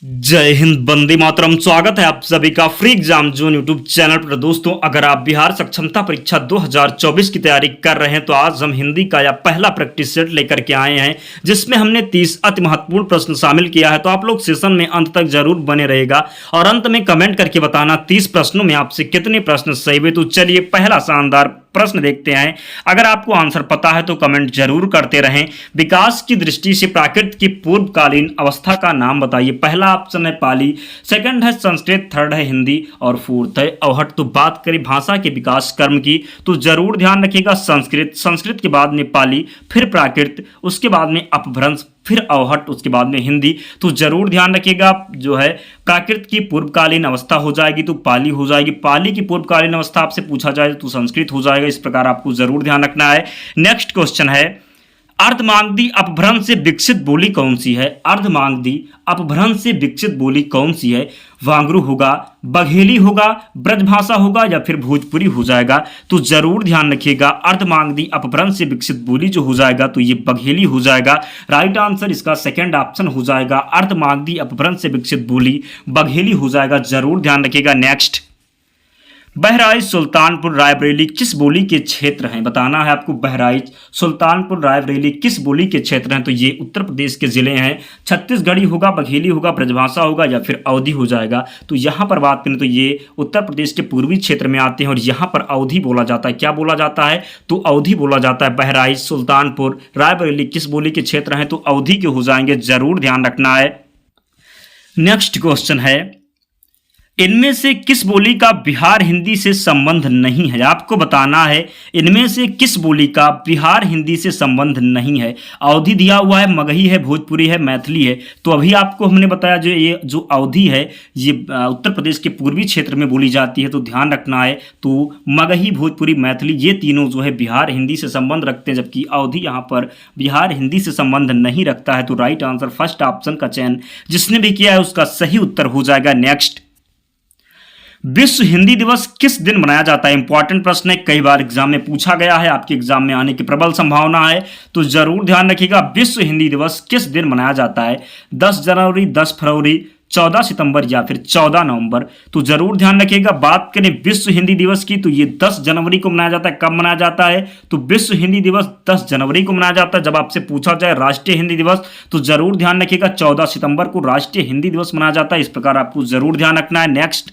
जय हिंद, वंदे मातरम। स्वागत है आप सभी का free exam zone YouTube channel पर। दोस्तों, अगर आप बिहार सक्षमता परीक्षा 2024 की तैयारी कर रहे हैं तो आज हम हिंदी का यह पहला प्रैक्टिस सेट लेकर के आए हैं, जिसमें हमने 30 अति महत्वपूर्ण प्रश्न शामिल किया है। तो आप लोग सेशन में अंत तक जरूर बने रहेगा और अंत में कमेंट करके बताना 30 प्रश्नों में आपसे कितने प्रश्न सही हुए। तो चलिए पहला शानदार प्रश्न देखते हैं। अगर आपको आंसर पता है तो कमेंट जरूर करते रहें। विकास की दृष्टि से प्राकृत की पूर्वकालीन अवस्था का नाम बताइए। पहला ऑप्शन है पाली, सेकंड है संस्कृत, थर्ड है हिंदी और फोर्थ है अवहट। तो बात करें भाषा के विकास क्रम की तो जरूर ध्यान रखिएगा संस्कृत, संस्कृत के बाद में पाली, फिर प्राकृत, उसके बाद में अपभ्रंश, फिर अवहट, उसके बाद में हिंदी। तो जरूर ध्यान रखिएगा जो है प्राकृत की पूर्वकालीन अवस्था हो जाएगी तो पाली हो जाएगी। पाली की पूर्वकालीन अवस्था आपसे पूछा जाए तो संस्कृत हो जाएगा। इस प्रकार आपको जरूर ध्यान रखना है। नेक्स्ट क्वेश्चन है, अर्धमागधी अपभ्रंश से विकसित बोली कौन सी है? अर्धमागधी अपभ्रंश से विकसित बोली कौन सी है? वांगरू होगा, बघेली होगा, ब्रजभाषा होगा या फिर भोजपुरी हो जाएगा। तो जरूर ध्यान रखिएगा अर्धमागधी अपभ्रंश से विकसित बोली जो हो जाएगा तो ये बघेली हो जाएगा। राइट आंसर इसका सेकंड ऑप्शन हो जाएगा, अर्धमागधी अपभ्रंश से विकसित बोली बघेली हो जाएगा। जरूर ध्यान रखिएगा। नेक्स्ट, बहराइच, सुल्तानपुर, रायबरेली किस बोली के क्षेत्र हैं? बताना है आपको। बहराइच, सुल्तानपुर, रायबरेली किस बोली के क्षेत्र हैं? तो ये उत्तर प्रदेश के जिले हैं। छत्तीसगढ़ी होगा, बघेली होगा, ब्रजभाषा होगा या फिर अवधी हो जाएगा। तो यहाँ पर बात करें तो ये उत्तर प्रदेश के पूर्वी क्षेत्र में आते हैं और यहाँ पर अवधी बोला जाता है। क्या बोला जाता है? तो अवधी बोला जाता है। बहराइच, सुल्तानपुर, रायबरेली किस बोली के क्षेत्र हैं? तो अवधी के हो जाएंगे। जरूर ध्यान रखना है। नेक्स्ट क्वेश्चन है, इनमें से किस बोली का बिहार हिंदी से संबंध नहीं है? आपको बताना है इनमें से किस बोली का बिहार हिंदी से संबंध नहीं है। अवधी दिया हुआ है, मगही है, भोजपुरी है, मैथिली है। तो अभी आपको हमने बताया जो ये जो अवधी है ये उत्तर प्रदेश के पूर्वी क्षेत्र में बोली जाती है। तो ध्यान रखना है। तो मगही, भोजपुरी, मैथिली ये तीनों जो है बिहार हिंदी से संबंध रखते हैं, जबकि अवधी यहाँ पर बिहार हिंदी से संबंध नहीं रखता है। तो राइट आंसर फर्स्ट ऑप्शन का चयन जिसने भी किया है उसका सही उत्तर हो जाएगा। नेक्स्ट, विश्व हिंदी दिवस किस दिन मनाया जाता है? इंपॉर्टेंट प्रश्न है, कई बार एग्जाम में पूछा गया है, आपके एग्जाम में आने की प्रबल संभावना है। तो जरूर ध्यान रखिएगा विश्व हिंदी दिवस किस दिन मनाया जाता है? 10 जनवरी, 10 फरवरी, 14 सितंबर या फिर 14 नवंबर। तो जरूर ध्यान रखिएगा। बात करें विश्व हिंदी दिवस की तो ये 10 जनवरी को मनाया जाता है। कब मनाया जाता है? तो विश्व हिंदी दिवस 10 जनवरी को मनाया जाता है। जब आपसे पूछा जाए राष्ट्रीय हिंदी दिवस तो जरूर ध्यान रखिएगा 14 सितंबर को राष्ट्रीय हिंदी दिवस मनाया जाता है। इस प्रकार आपको जरूर ध्यान रखना है। नेक्स्ट,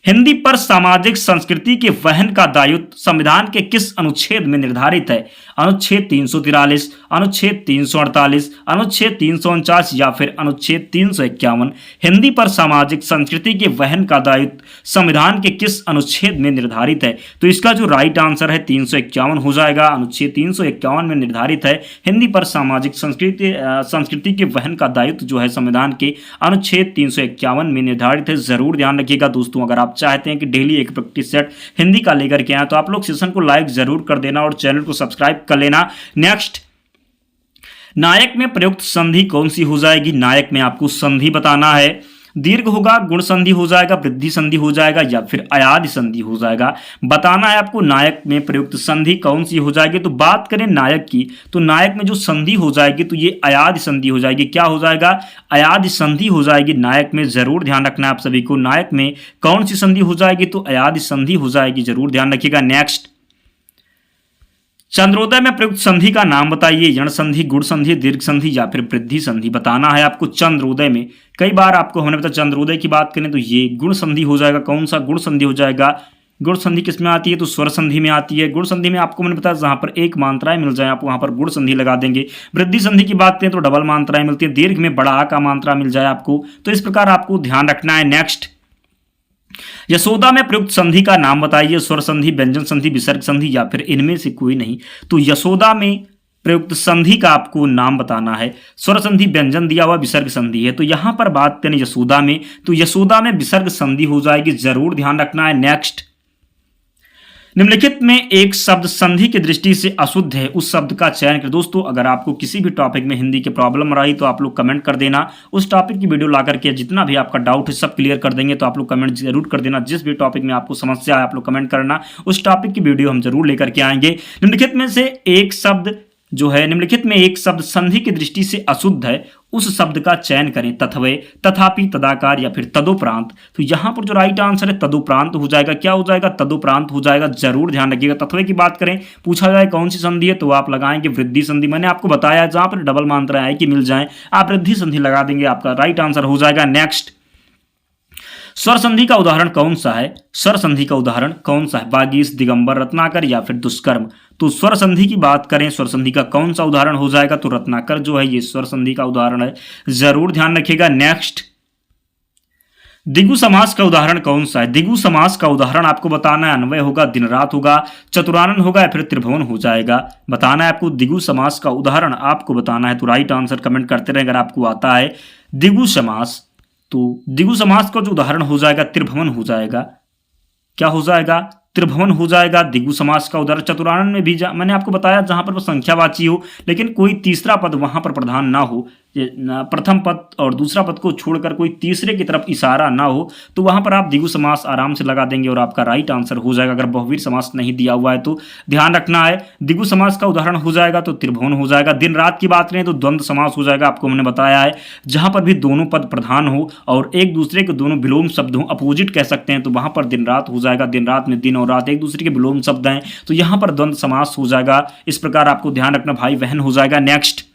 हिंदी पर सामाजिक संस्कृति के वहन का दायित्व संविधान के किस अनुच्छेद में निर्धारित है? अनुच्छेद 343, अनुच्छेद 348, अनुच्छेद 349 या फिर अनुच्छेद 351। हिंदी पर सामाजिक संस्कृति के वहन का दायित्व संविधान के किस अनुच्छेद में निर्धारित है? तो इसका जो राइट आंसर है 351 हो जाएगा। अनुच्छेद 351 में निर्धारित है। हिंदी पर सामाजिक संस्कृति के वहन का दायित्व जो है संविधान के अनुच्छेद 351 में निर्धारित है। जरूर ध्यान रखिएगा दोस्तों। अगर आप चाहते हैं कि डेली एक प्रैक्टिस सेट हिंदी का लेकर के आए तो आप लोग सेशन को लाइक जरूर कर देना और चैनल को सब्सक्राइब कर लेना। नेक्स्ट, नायक में प्रयुक्त संधि कौन सी हो जाएगी? नायक में आपको संधि बताना है। दीर्घ होगा, गुण संधि हो जाएगा, वृद्धि संधि हो जाएगा या फिर अयादि संधि हो जाएगा। बताना है आपको नायक में प्रयुक्त संधि कौन सी हो जाएगी। तो बात करें नायक की तो नायक में जो संधि हो जाएगी तो ये अयादि संधि हो जाएगी। क्या हो जाएगा? अयादि संधि हो जाएगी नायक में। जरूर ध्यान रखना है आप सभी को। नायक में कौन सी संधि हो जाएगी? तो अयादि संधि हो जाएगी। जरूर ध्यान रखिएगा। नेक्स्ट, चंद्रोदय में प्रयुक्त संधि का नाम बताइए। यण संधि, गुण संधि, दीर्घ संधि या फिर वृद्धि संधि। बताना है आपको चंद्रोदय में। कई बार आपको हमने बताया चंद्रोदय की बात करें तो ये गुण संधि हो जाएगा। कौन सा गुण संधि हो जाएगा? गुण संधि किस में आती है? तो स्वर संधि में आती है। गुण संधि में आपको मैंने बताया जहां पर एक मात्राएं मिल जाए आप वहां पर गुण संधि लगा देंगे। वृद्धि संधि की बात करें तो डबल मात्राएं मिलती है। दीर्घ में बड़ा आ का मात्रा मिल जाए आपको। तो इस प्रकार आपको ध्यान रखना है। नेक्स्ट, यशोदा में प्रयुक्त संधि का नाम बताइए। स्वर संधि, व्यंजन संधि, विसर्ग संधि या फिर इनमें से कोई नहीं। तो यशोदा में प्रयुक्त संधि का आपको नाम बताना है। स्वर संधि, व्यंजन दिया हुआ, विसर्ग संधि है। तो यहां पर बात करें यशोदा में तो यशोदा में विसर्ग संधि हो जाएगी। जरूर ध्यान रखना है। नेक्स्ट, निम्नलिखित में एक शब्द संधि की दृष्टि से अशुद्ध है, उस शब्द का चयन करें। दोस्तों, अगर आपको किसी भी टॉपिक में हिंदी की प्रॉब्लम रही तो आप लोग कमेंट कर देना। उस टॉपिक की वीडियो ला करके जितना भी आपका डाउट है सब क्लियर कर देंगे। तो आप लोग कमेंट जरूर कर देना। जिस भी टॉपिक में आपको समस्या है आप लोग कमेंट करना, उस टॉपिक की वीडियो हम जरूर लेकर के आएंगे। निम्नलिखित में से एक शब्द जो है निम्नलिखित में एक शब्द संधि की दृष्टि से अशुद्ध है, उस शब्द का चयन करें, तथवे, तथापि, तदाकार या फिर तदुपरांत। तो यहाँ पर जो राइट आंसर है तदुपरांत हो जाएगा। क्या हो जाएगा? तदुपरांत हो जाएगा। जरूर ध्यान रखिएगा। तथवे की बात करें, पूछा जाए कौन सी संधि है, तो आप लगाएंगे वृद्धि संधि। मैंने आपको बताया जहां पर डबल मात्रा है कि मिल जाए आप वृद्धि संधि लगा देंगे, आपका राइट आंसर हो जाएगा। नेक्स्ट, स्वर संधि का उदाहरण कौन सा है? स्वर संधि का उदाहरण कौन सा है? बागीश, दिगंबर, रत्नाकर या फिर दुष्कर्म। तो स्वर संधि की बात करें, स्वर संधि का कौन सा उदाहरण हो जाएगा? तो रत्नाकर जो है ये स्वर संधि का उदाहरण है। जरूर ध्यान रखिएगा। नेक्स्ट, दिगु समास का उदाहरण कौन सा है? दिगु समास का उदाहरण आपको बताना है। अन्वय होगा, दिन रात होगा, चतुरानन होगा या फिर त्रिभुवन हो जाएगा। बताना है आपको दिगु समास का उदाहरण आपको बताना है। तो राइट आंसर कमेंट करते रहे अगर आपको आता है दिगु समास। तो दिगु समास का जो उदाहरण हो जाएगा त्रिभुवन हो जाएगा। क्या हो जाएगा? त्रिभुवन हो जाएगा दिगु समास का उदाहरण। चतुरानन में भी मैंने आपको बताया जहां पर वो संख्यावाची हो लेकिन कोई तीसरा पद वहां पर प्रधान ना हो, प्रथम पद और दूसरा पद को छोड़कर कोई तीसरे की तरफ इशारा ना हो, तो वहां पर आप दिगु समास आराम से लगा देंगे और आपका राइट आंसर हो जाएगा। अगर बहुवीर समास नहीं दिया हुआ है तो ध्यान रखना है। दिगु समास का उदाहरण हो जाएगा तो त्रिभुवन हो जाएगा। दिन रात की बात करें तो द्वंद्व समास हो जाएगा। आपको हमने बताया है जहां पर भी दोनों पद प्रधान हो और एक दूसरे के दोनों विलोम शब्द हो, अपोजिट कह सकते हैं, तो वहां पर दिन रात हो जाएगा। दिन रात में दिन और रात एक दूसरे के विलोम शब्द हैं, तो यहां पर द्वंद्व समास हो जाएगा। इस प्रकार आपको ध्यान रखना भाई बहन हो जाएगा। नेक्स्ट,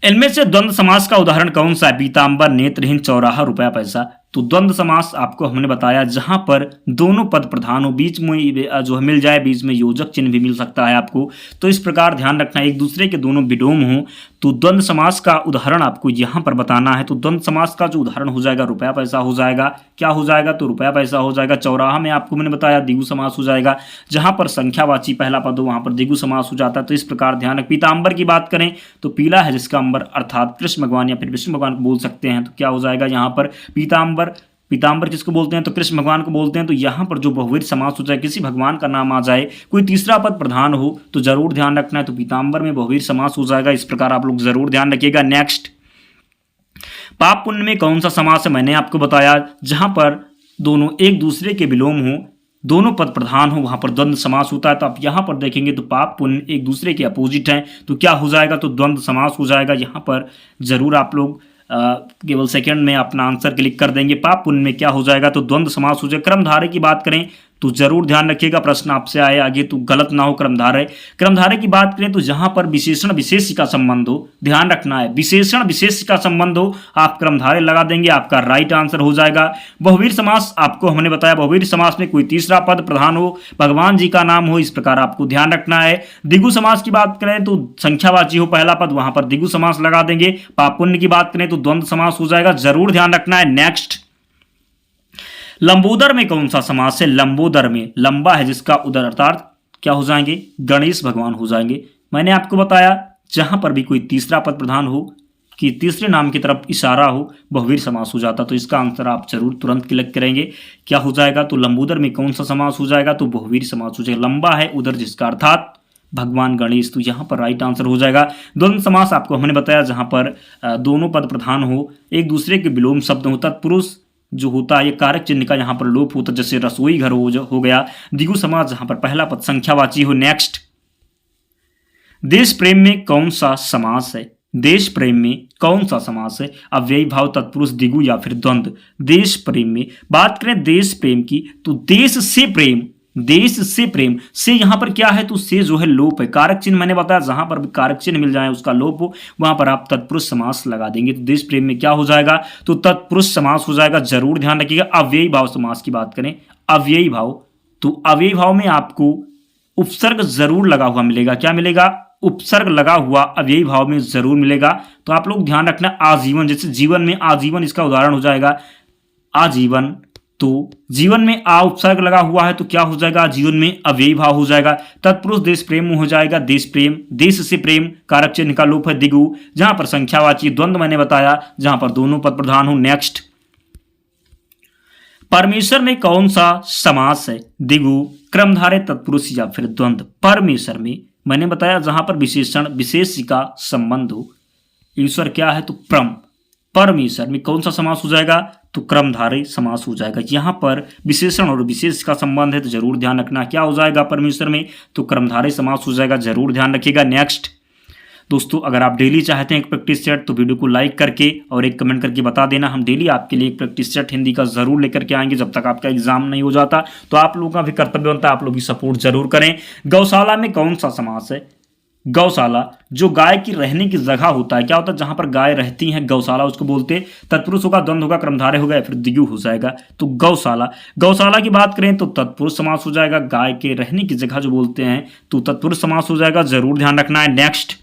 इनमें से द्वंद्व समास का उदाहरण कौन सा है? पीतांबर, नेत्रहीन, चौराहा, रुपया पैसा। तो द्वंद्व समास आपको हमने बताया जहां पर दोनों पद प्रधान हो, बीच में जो मिल जाए, बीच में योजक चिन्ह भी मिल सकता है आपको। तो इस प्रकार ध्यान रखना, एक दूसरे के दोनों विलोम हो। तो द्वंद्व समास का उदाहरण आपको यहां पर बताना है। तो द्वंद्व समास का जो उदाहरण हो जाएगा रुपया पैसा हो जाएगा। क्या हो जाएगा? तो रुपया पैसा हो जाएगा। चौराहा में आपको मैंने बताया दिगु समास हो जाएगा। जहां पर संख्यावाची पहला पद हो वहां पर दिगु समास हो जाता है। तो इस प्रकार ध्यान रख। पीतांबर की बात करें तो पीला है जिसका अंबर अर्थात कृष्ण भगवान या फिर विष्णु भगवान को बोल सकते हैं। तो क्या हो जाएगा यहाँ पर? पीतांबर। पीतांबर किसको बोलते हैं? तो कृष्ण भगवान को बोलते हैं। तो यहाँ पर जो बहुवीर समास हो जाए, किसी भगवान का नाम आ जाए, कोई तीसरा पद प्रधान हो, तो जरूर ध्यान रखना है। तो पीतांबर में बहुवीर समास हो जाएगा। इस प्रकार आप लोग जरूर ध्यान रखिएगा। नेक्स्ट, पाप पुण्य में कौन सा समास है? मैंने आपको बताया जहां पर दोनों एक दूसरे के विलोम हो, दोनों पद प्रधान हो, वहां पर द्वंद्व समास होता है। तो आप यहां पर देखेंगे तो पाप पुण्य एक दूसरे के अपोजिट हैं, तो क्या हो जाएगा? तो द्वंद्व समास हो जाएगा। यहां पर जरूर आप लोग केवल सेकंड में अपना आंसर क्लिक कर देंगे। पाप पुण्य में क्या हो जाएगा? तो द्वंद्व समास हो जाएगा। क्रमधारय की बात करें तो जरूर ध्यान रखिएगा, प्रश्न आपसे आए आगे तो गलत ना हो। क्रमधारय की बात करें तो जहां पर विशेषण विशेष का संबंध हो, ध्यान रखना है, विशेषण विशेष का संबंध हो, आप क्रमधारय लगा देंगे, आपका राइट आंसर हो जाएगा। बहुवीर समास आपको हमने बताया, बहुवीर समास में कोई तीसरा पद प्रधान हो, भगवान जी का नाम हो, इस प्रकार आपको ध्यान रखना है। दिगु समास की बात करें तो संख्यावाची हो पहला पद, वहां पर दिगु समास लगा देंगे। पाप पुण्य की बात करें तो द्वंद्व समास हो जाएगा। जरूर ध्यान रखना है। नेक्स्ट, लंबोदर में कौन सा समास है? लंबोदर में लंबा है जिसका उदर अर्थात क्या हो जाएंगे? गणेश भगवान हो जाएंगे। मैंने आपको बताया जहां पर भी कोई तीसरा पद प्रधान हो कि तीसरे नाम की तरफ इशारा हो, बहुवीर समास हो जाता। तो इसका आंसर आप जरूर तुरंत क्लिक करेंगे। क्या हो जाएगा? तो लंबोदर में कौन सा समास हो जाएगा? तो बहुवीर समास हो जाएगा। लंबा है उदर जिसका अर्थात भगवान गणेश, तो यहां पर राइट आंसर हो जाएगा। द्वंद्व समास आपको हमने बताया जहां पर दोनों पद प्रधान हो, एक दूसरे के विलोम शब्द हो, तत्पुरुष जो होता है ये कारक चिन्ह का यहाँ पर लोप होता है, जैसे रसोई घर हो गया। दिगु समास जहां पर पहला पद संख्यावाची हो। नेक्स्ट, देश प्रेम में कौन सा समास है? देश प्रेम में कौन सा समास है? अव्ययी भाव, तत्पुरुष, दिगु या फिर द्वंद्व। देश प्रेम में बात करें देश प्रेम की तो देश से प्रेम, देश से प्रेम से यहां पर क्या है? तो से जो है लोप है। कारक चिन्ह मैंने बताया जहां पर भी कारक चिन्ह मिल जाए उसका लोप हो, वहां पर आप तत्पुरुष समास लगा देंगे। तो देश प्रेम में क्या हो जाएगा? तो तत्पुरुष समास हो जाएगा। जरूर ध्यान रखिएगा। अव्ययी भाव समास की बात करें, अव्ययी भाव, तो अव्ययी भाव में आपको उपसर्ग जरूर लगा हुआ मिलेगा। क्या मिलेगा? उपसर्ग लगा हुआ अव्ययी भाव में जरूर मिलेगा। तो आप लोग ध्यान रखना। आजीवन, जैसे जीवन में आजीवन, इसका उदाहरण हो जाएगा आजीवन। तो जीवन में आ उपसर्ग लगा हुआ है तो क्या हो जाएगा? जीवन में अव्ययी भाव हो जाएगा। तत्पुरुष देश प्रेम हो जाएगा देश प्रेम, देश से प्रेम, कारक चिन्ह का लोप है दिगु, जहां पर संख्यावाची। द्वंद्व मैंने बताया जहां पर दोनों पद प्रधान हो। नेक्स्ट, परमेश्वर में कौन सा समास है? दिगु, क्रमधारय, तत्पुरुष या फिर द्वंद्व। परमेश्वर में मैंने बताया जहां पर विशेषण विशेष का संबंध हो। ईश्वर क्या है? तो परम। परमेश्वर में कौन सा समास हो जाएगा? तो क्रमधारय समास हो जाएगा। यहां पर विशेषण और विशेष का संबंध है तो जरूर ध्यान रखना। क्या हो जाएगा परमेश्वर में? तो क्रमधारय समास हो जाएगा। जरूर ध्यान रखिएगा। नेक्स्ट, दोस्तों अगर आप डेली चाहते हैं एक प्रैक्टिस सेट तो वीडियो को लाइक करके और एक कमेंट करके बता देना। हम डेली आपके लिए एक प्रैक्टिस सेट हिंदी का जरूर लेकर के आएंगे जब तक आपका एग्जाम नहीं हो जाता। तो आप लोगों का भी कर्तव्य बनता है, आप लोग भी सपोर्ट जरूर करें। गौशाला में कौन सा समास है? गौशाला जो गाय की रहने की जगह होता है, क्या होता है जहां पर गाय रहती हैं, गौशाला उसको बोलते हैं। तत्पुरुष होगा, द्वंद्व होगा, कर्मधारय होगा या फिर द्विगु हो जाएगा। तो गौशाला, गौशाला की बात करें तो तत्पुरुष समास हो जाएगा। गाय के रहने की जगह जो बोलते हैं तो तत्पुरुष समास हो जाएगा, जरूर ध्यान रखना है। नेक्स्ट,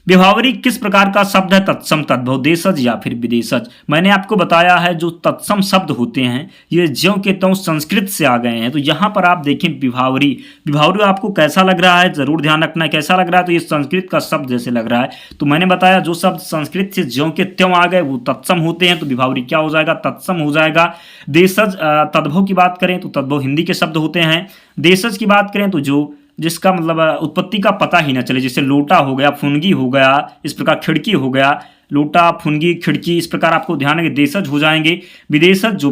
विभावरी किस प्रकार का शब्द है? तत्सम, तद्भव, देशज या फिर विदेशज। मैंने आपको बताया है जो तत्सम शब्द होते हैं ये ज्यों के त्यों संस्कृत से आ गए हैं। तो यहां पर आप देखें विभावरी, विभावरी आपको कैसा लग रहा है जरूर ध्यान रखना है। कैसा लग रहा है? तो ये संस्कृत का शब्द जैसे लग रहा है। तो मैंने बताया जो शब्द संस्कृत से ज्यों के त्यों आ गए वो तत्सम होते हैं। तो विभावरी क्या हो जाएगा? तत्सम हो जाएगा। देशज, तद्भव की बात करें तो तद्भव हिंदी के शब्द होते हैं। देशज की बात करें तो जो जिसका मतलब उत्पत्ति का पता ही ना चले, जैसे लोटा हो गया, फुनगी हो गया, इस प्रकार खिड़की हो गया, लोटा, फुनगी, खिड़की, इस प्रकार आपको ध्यान है देशज हो जाएंगे। विदेशज जो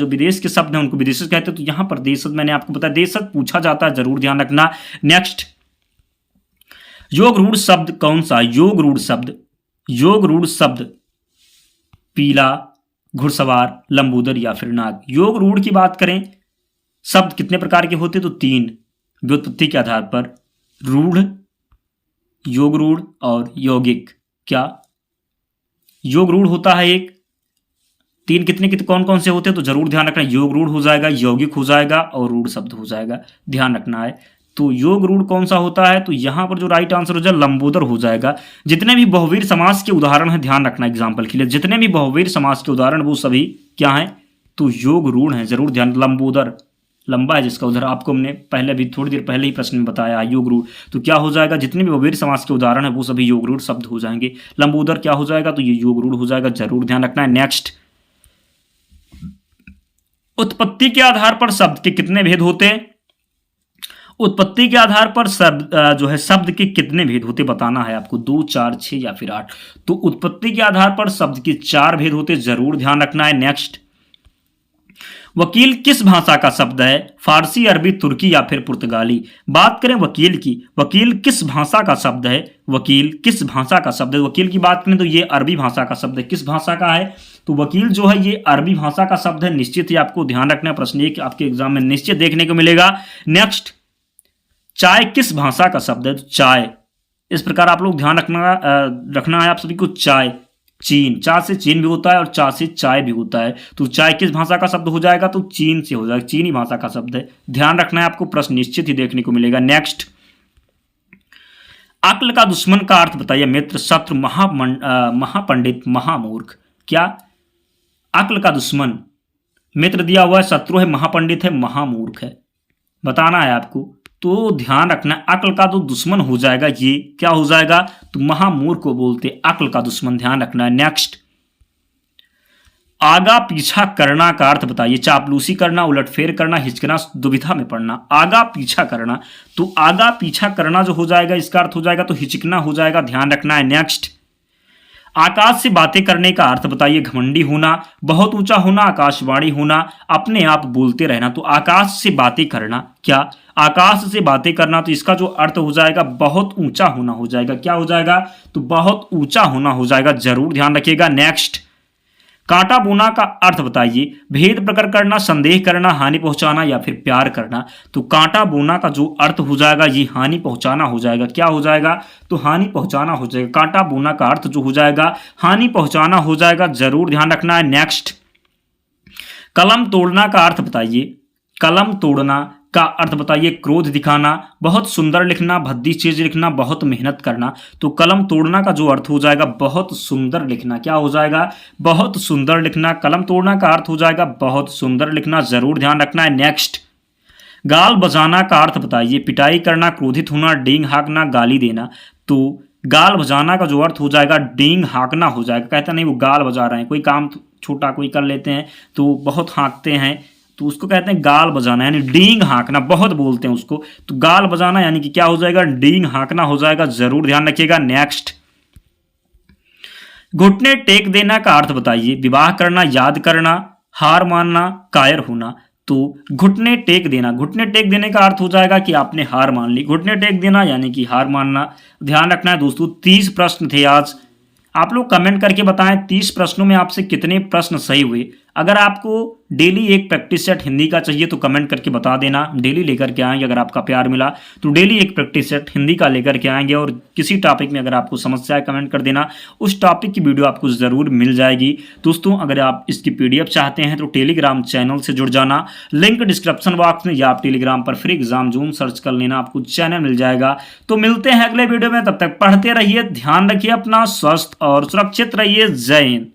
विदेश के शब्द हैं उनको विदेशज कहते हैं। तो यहां पर देशज मैंने आपको बताया देशज पूछा जाता है, जरूर ध्यान रखना। नेक्स्ट, योग रूढ़ शब्द कौन सा? योग रूढ़ शब्द, योग रूढ़ शब्द पीला, घुड़सवार, लंबोदर या फिर नाग। योग रूढ़ की बात करें, शब्द कितने प्रकार के होते? तो 3 व्युत्पत्ति के आधार पर, रूढ़, योग रूढ़ और यौगिक। क्या योग रूढ़ होता है एक, 3 कितने कौन कौन से होते हैं? तो जरूर ध्यान रखना, योग रूढ़ हो जाएगा, यौगिक हो जाएगा और रूढ़ शब्द हो जाएगा, ध्यान रखना है। तो योग रूढ़ कौन सा होता है? तो यहां पर जो राइट आंसर हो जाए लंबोदर हो जाएगा। जितने भी बहुवीर समास के उदाहरण हैं ध्यान रखना एग्जाम्पल के लिए, जितने भी बहुवीर समास के उदाहरण वो सभी क्या हैं? तो योग रूढ़ हैं, जरूर ध्यान। लंबोदर लंबा है जिसका उधर आपको हमने पहले भी थोड़ी देर पहले ही प्रश्न में बताया योग रूढ़। तो क्या हो जाएगा? जितने भी बहुवीर समास के उदाहरण है वो सभी योग रूढ़ शब्द हो जाएंगे। लंबोदर क्या हो जाएगा? तो ये योग रूढ़ हो जाएगा, जरूर ध्यान रखना है। नेक्स्ट, उत्पत्ति के आधार पर शब्द के कितने भेद होते हैं? उत्पत्ति के आधार पर शब्द जो है शब्द के कितने भेद होते बताना है आपको, 2, 4, 6 या फिर 8। तो उत्पत्ति के आधार पर शब्द के 4 भेद होते, जरूर ध्यान रखना है। नेक्स्ट, वकील किस भाषा का शब्द है? फारसी, अरबी, तुर्की या फिर पुर्तगाली। बात करें वकील की, वकील किस भाषा का शब्द है? वकील किस भाषा का शब्द है? वकील की बात करें तो ये अरबी भाषा का शब्द है। किस भाषा का है? तो वकील जो है ये अरबी भाषा का शब्द है। निश्चित ही आपको ध्यान रखना, प्रश्न एक आपके एग्जाम में निश्चित देखने को मिलेगा। नेक्स्ट, चाय किस भाषा का शब्द है? तो चाय, इस प्रकार आप लोग ध्यान रखना है आप सभी को। चाय, चीन, चा से चीन भी होता है और चा से चाय भी होता है। तो चाय किस भाषा का शब्द हो जाएगा? तो चीन से हो जाएगा, चीनी भाषा का शब्द है, ध्यान रखना है आपको, प्रश्न निश्चित ही देखने को मिलेगा। नेक्स्ट, अक्ल का दुश्मन का अर्थ बताइए। मित्र, शत्रु, महापंडित, महामूर्ख। क्या अक्ल का दुश्मन? मित्र दिया हुआ है, शत्रु है, महापंडित है, महामूर्ख है, बताना है आपको। तो ध्यान रखना, अक्ल का जो दुश्मन हो जाएगा ये क्या हो जाएगा? तो महामूर्ख को बोलते अक्ल का दुश्मन, ध्यान रखना है। नेक्स्ट, आगा पीछा करना का अर्थ बताइए। चापलूसी करना, उलटफेर करना, हिचकना, दुविधा में पड़ना। आगा पीछा करना, तो आगा पीछा करना जो हो जाएगा इसका अर्थ हो जाएगा तो हिचकना हो जाएगा, ध्यान रखना है। नेक्स्ट, आकाश से बातें करने का अर्थ बताइए। घमंडी होना, बहुत ऊंचा होना, आकाशवाणी होना, अपने आप बोलते रहना। तो आकाश से बातें करना, क्या आकाश से बातें करना, तो इसका जो अर्थ हो जाएगा बहुत ऊंचा होना हो जाएगा। क्या हो जाएगा? तो बहुत ऊंचा होना हो जाएगा, जरूर ध्यान रखिएगा। नेक्स्ट, कांटा बोना का अर्थ बताइए। भेद प्रकट करना, संदेह करना, हानि पहुंचाना या फिर प्यार करना। तो कांटा बोना का जो अर्थ हो जाएगा ये हानि पहुंचाना हो जाएगा। क्या हो जाएगा? तो हानि पहुंचाना हो जाएगा। कांटा बोना का अर्थ जो हो जाएगा हानि पहुंचाना हो जाएगा, जरूर ध्यान रखना है। नेक्स्ट, कलम तोड़ना का अर्थ बताइए। कलम तोड़ना का अर्थ बताइए। क्रोध दिखाना, बहुत सुंदर लिखना, भद्दी चीज लिखना, बहुत मेहनत करना। तो कलम तोड़ना का जो अर्थ हो जाएगा बहुत सुंदर लिखना। क्या हो जाएगा? बहुत सुंदर लिखना। कलम तोड़ना का अर्थ हो जाएगा बहुत सुंदर लिखना, जरूर ध्यान रखना है। नेक्स्ट, गाल बजाना का अर्थ बताइए। पिटाई करना, क्रोधित होना, डींग हाँकना, गाली देना। तो गाल बजाना का जो अर्थ हो जाएगा डींग हाँकना हो जाएगा। कहता नहीं वो गाल बजा रहे हैं, कोई काम छोटा कोई कर लेते हैं तो बहुत हाँकते हैं तो उसको कहते हैं गाल बजाना, यानी डींग हाँकना, बहुत बोलते हैं उसको। तो गाल बजाना यानी कि क्या हो जाएगा? डींग हाँकना हो जाएगा, जरूर ध्यान रखिएगा। नेक्स्ट, घुटने टेक देना का अर्थ बताइए। विवाह करना, याद करना, हार मानना, कायर होना। तो घुटने टेक देना, घुटने टेक देने का अर्थ हो जाएगा कि आपने हार मान ली। घुटने टेक देना यानी कि हार मानना। ध्यान रखना है दोस्तों। 30 प्रश्न थे आज। आप लोग कमेंट करके बताएं 30 प्रश्नों में आपसे कितने प्रश्न सही हुए। अगर आपको डेली एक प्रैक्टिस सेट हिंदी का चाहिए तो कमेंट करके बता देना, डेली लेकर के आएंगे। अगर आपका प्यार मिला तो डेली एक प्रैक्टिस सेट हिंदी का लेकर के आएंगे। और किसी टॉपिक में अगर आपको समस्या है कमेंट कर देना, उस टॉपिक की वीडियो आपको ज़रूर मिल जाएगी। दोस्तों अगर आप इसकी PDF चाहते हैं तो टेलीग्राम चैनल से जुड़ जाना, लिंक डिस्क्रिप्शन बॉक्स में, या आप टेलीग्राम पर फ्री एग्जाम जोन सर्च कर लेना, आपको चैनल मिल जाएगा। तो मिलते हैं अगले वीडियो में, तब तक पढ़ते रहिए, ध्यान रखिए अपना, स्वस्थ और सुरक्षित रहिए। जय हिंद।